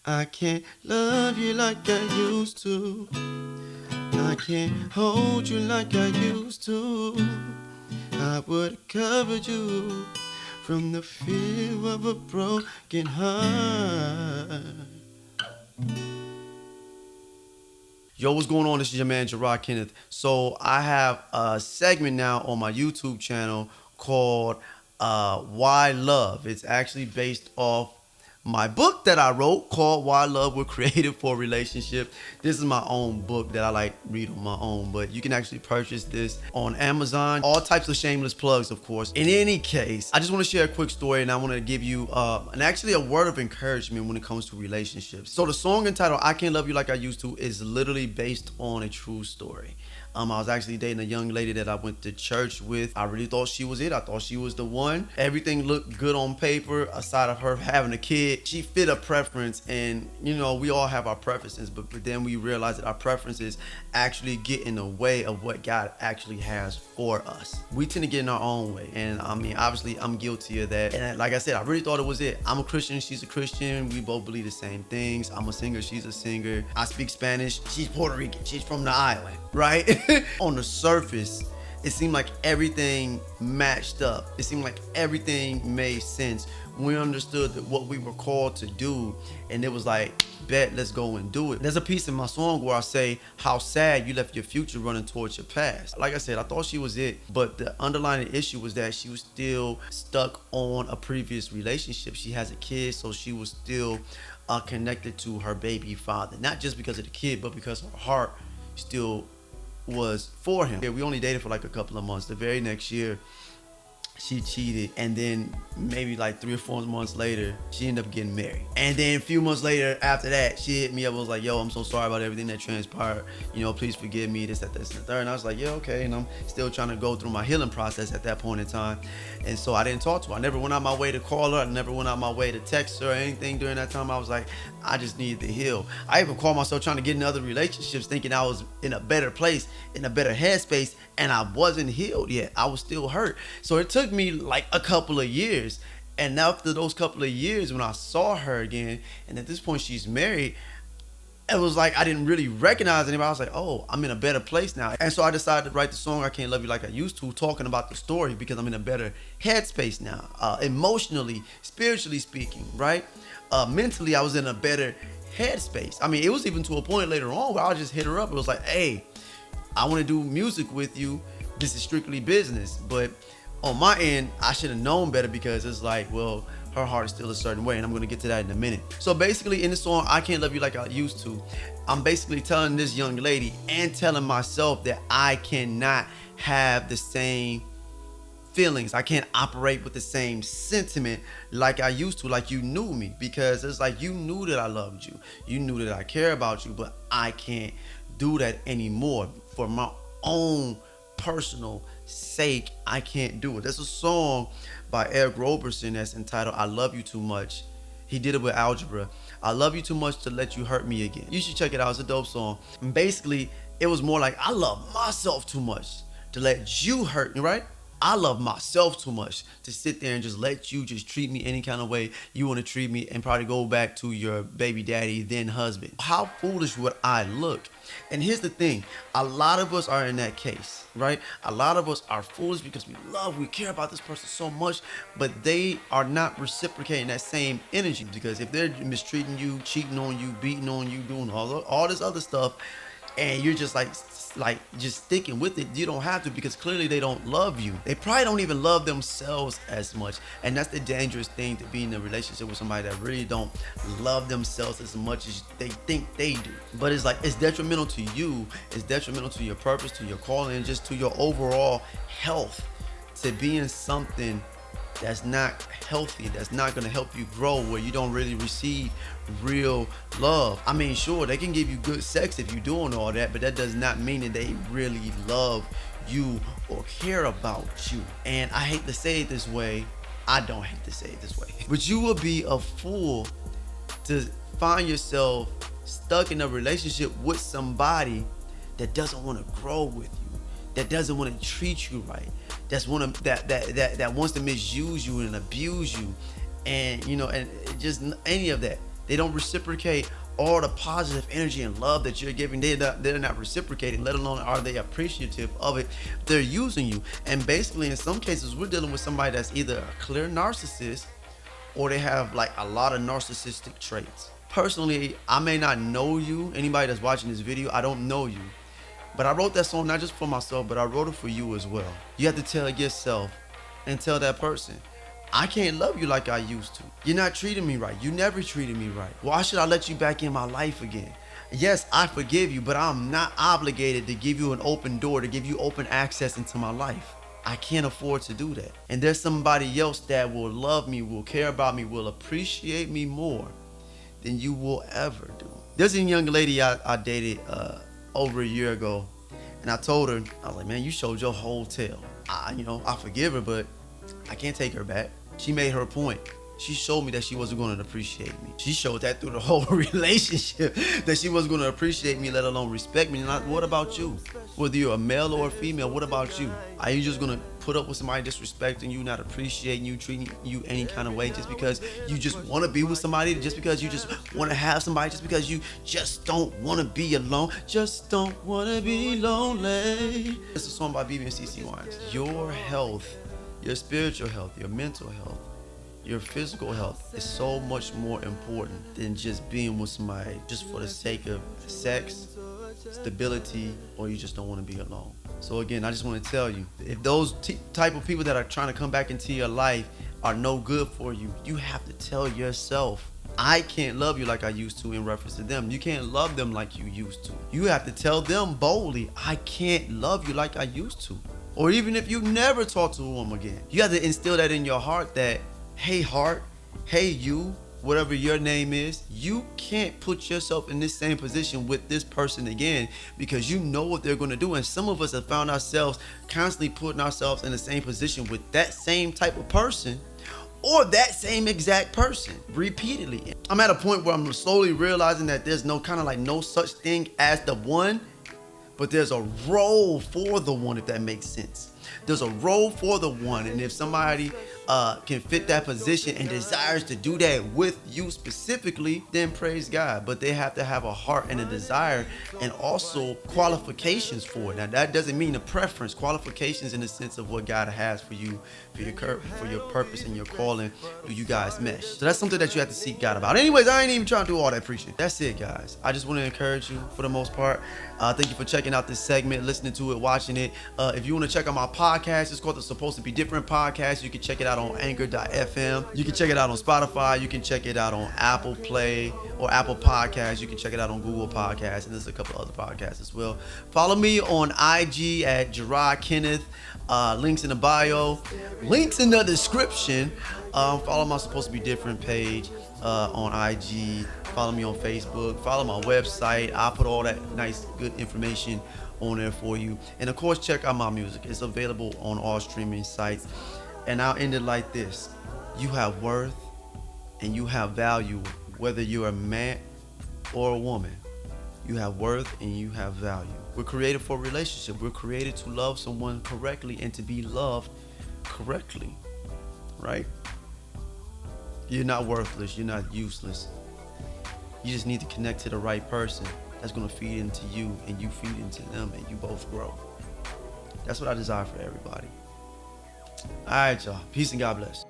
I can't love you like I used to. I can't hold you like I used to. I would have covered you from the fear of a broken heart. Yo, what's going on? This is your man Gerard Kenneth. So I have a segment now on my YouTube channel called Why Love. It's actually based off my book that I wrote called Why Love We're Created for Relationship. This is my own book that I like read on my own, but you can actually purchase this on Amazon. All types of shameless plugs, of course. In any case, I just want to share a quick story, and I want to give you actually a word of encouragement when it comes to relationships. So the song entitled I Can't Love You Like I Used to is literally based on a true story. I was actually dating a young lady that I went to church with. I really thought she was it. I thought she was the one. Everything looked good on paper, aside of her having a kid. She fit a preference, and you know, we all have our preferences, but then we realize that our preferences actually get in the way of what God actually has for us. We tend to get in our own way, and I mean, obviously, I'm guilty of that. And like I said, I really thought it was it. I'm a Christian, she's a Christian. We both believe the same things. I'm a singer, she's a singer. I speak Spanish, she's Puerto Rican, she's from the island, right? On the surface, it seemed like everything matched up. It seemed like everything made sense. We understood that what we were called to do, and it was like, bet, let's go and do it. There's a piece in my song where I say how sad you left your future running towards your past. Like I said, I thought she was it, but the underlying issue was that she was still stuck on a previous relationship. She has a kid, so she was still connected to her baby father, not just because of the kid, but because her heart still was for him. Yeah, we only dated for like a couple of months. The very next year, she cheated, and then maybe like 3 or 4 months later, she ended up getting married. And then a few months later after that, she hit me up, was like, yo, I'm so sorry about everything that transpired, you know, please forgive me, this, that, this, and the third. And I was like, yeah, okay. And I'm still trying to go through my healing process at that point in time. And so I didn't talk to her. I never went out my way to call her. I never went out my way to text her or anything during that time. I was like, I just needed to heal. I even called myself trying to get in other relationships, thinking I was in a better place, in a better headspace, and I wasn't healed yet. I was still hurt. So it took me like a couple of years. And after those couple of years, when I saw her again, and at this point she's married, it was like I didn't really recognize anybody. I was like, oh, I'm in a better place now. And so I decided to write the song I Can't Love You Like I Used to, talking about the story, because I'm in a better headspace now, emotionally, spiritually speaking, right? Mentally, I was in a better headspace. I mean, it was even to a point later on where I just hit her up. It was like, hey, I want to do music with you. This is strictly business. But on my end, I should have known better, because it's like, well, her heart is still a certain way, and I'm going to get to that in a minute. So basically, in the song I Can't Love You Like I Used to, I'm basically telling this young lady and telling myself that I cannot have the same feelings. I can't operate with the same sentiment like I used to, like you knew me, because it's like you knew that I loved you. You knew that I care about you, but I can't do that anymore for my own personal sake. I can't do it. There's a song by Eric Roberson that's entitled I Love You Too Much. He did it with Algebra. I love you too much to let you hurt me again. You should check it out. It's a dope song. And basically, it was more like I love myself too much to let you hurt me, right? I love myself too much to sit there and just let you just treat me any kind of way you want to treat me, and probably go back to your baby daddy, then husband. How foolish would I look? And here's the thing, a lot of us are in that case, right? A lot of us are foolish because we care about this person so much, but they are not reciprocating that same energy. Because if they're mistreating you, cheating on you, beating on you, doing all this other stuff, and you're just like just sticking with it, you don't have to, because clearly they don't love you. They probably don't even love themselves as much, and that's the dangerous thing, to be in a relationship with somebody that really don't love themselves as much as they think they do. But it's like, it's detrimental to you, it's detrimental to your purpose, to your calling, and just to your overall health, to be in something that's not healthy, that's not going to help you grow, where you don't really receive real love. I mean, sure, they can give you good sex if you're doing all that, but that does not mean that they really love you or care about you. And I hate to say it this way, I don't hate to say it this way, but you would be a fool to find yourself stuck in a relationship with somebody that doesn't want to grow with you, that doesn't want to treat you right, that wants to misuse you and abuse you, and you know, and just any of that. They don't reciprocate all the positive energy and love that you're giving. They're not reciprocating, let alone are they appreciative of it. They're using you. And basically, in some cases, we're dealing with somebody that's either a clear narcissist or they have like a lot of narcissistic traits. Personally, I may not know you. Anybody that's watching this video, I don't know you. But I wrote that song not just for myself, but I wrote it for you as well. You have to tell yourself and tell that person, I can't love you like I used to. You're not treating me right. You never treated me right. Why should I let you back in my life again? Yes, I forgive you, but I'm not obligated to give you an open door, to give you open access into my life. I can't afford to do that. And there's somebody else that will love me, will care about me, will appreciate me more than you will ever do. There's a young lady I dated over a year ago, and I told her, I was like, man, you showed your whole tail. I forgive her, but I can't take her back. She made her point. She showed me that she wasn't going to appreciate me. She showed that through the whole relationship, that she wasn't going to appreciate me, let alone respect me. And what about you? Whether you're a male or a female, what about you? Are you just going to put up with somebody disrespecting you, not appreciating you, treating you any kind of way just because you just want to be with somebody, just because you just want to have somebody, just because you just don't want to be alone, just don't want to be lonely? It's a song by BeBe and CeCe Winans. Your health, your spiritual health, your mental health, your physical health is so much more important than just being with somebody just for the sake of sex, stability, or you just don't want to be alone. So again, I just want to tell you, if those type of people that are trying to come back into your life are no good for you, you have to tell yourself, I can't love you like I used to in reference to them. You can't love them like you used to. You have to tell them boldly, I can't love you like I used to. Or even if you never talk to them again, you have to instill that in your heart that, hey heart, hey you, whatever your name is, you can't put yourself in this same position with this person again, because you know what they're going to do. And some of us have found ourselves constantly putting ourselves in the same position with that same type of person or that same exact person repeatedly. I'm at a point where I'm slowly realizing that there's no such thing as the one, but there's a role for the one, if that makes sense. There's a role for the one, and if somebody can fit that position and desires to do that with you specifically, then praise God. But they have to have a heart and a desire, and also qualifications for it. Now that doesn't mean a preference. Qualifications in the sense of what God has for you, for your purpose and your calling. Do you guys mesh? So that's something that you have to seek God about. Anyways, I ain't even trying to do all that preaching. That's it, guys. I just want to encourage you for the most part. Thank you for checking out this segment, listening to it, watching it. If you want to check out my podcast, it's called the Supposed to Be Different podcast. You can check it out on Anchor.fm. You can check it out on Spotify. You can check it out on Apple Play or Apple Podcasts. You can check it out on Google Podcasts, and there's a couple other podcasts as well. Follow me on IG at Gerard Kenneth. Links in the bio, links in the description. Follow my Supposed to Be Different page on IG. Follow me on Facebook. Follow my website. I'll put all that nice, good information on there for you. And of course, check out my music. It's available on all streaming sites. And I'll end it like this. You have worth and you have value, whether you're a man or a woman. You have worth and you have value. We're created for a relationship. We're created to love someone correctly and to be loved correctly, right? You're not worthless. You're not useless. You just need to connect to the right person that's going to feed into you, and you feed into them, and you both grow. That's what I desire for everybody. All right, y'all. Peace and God bless.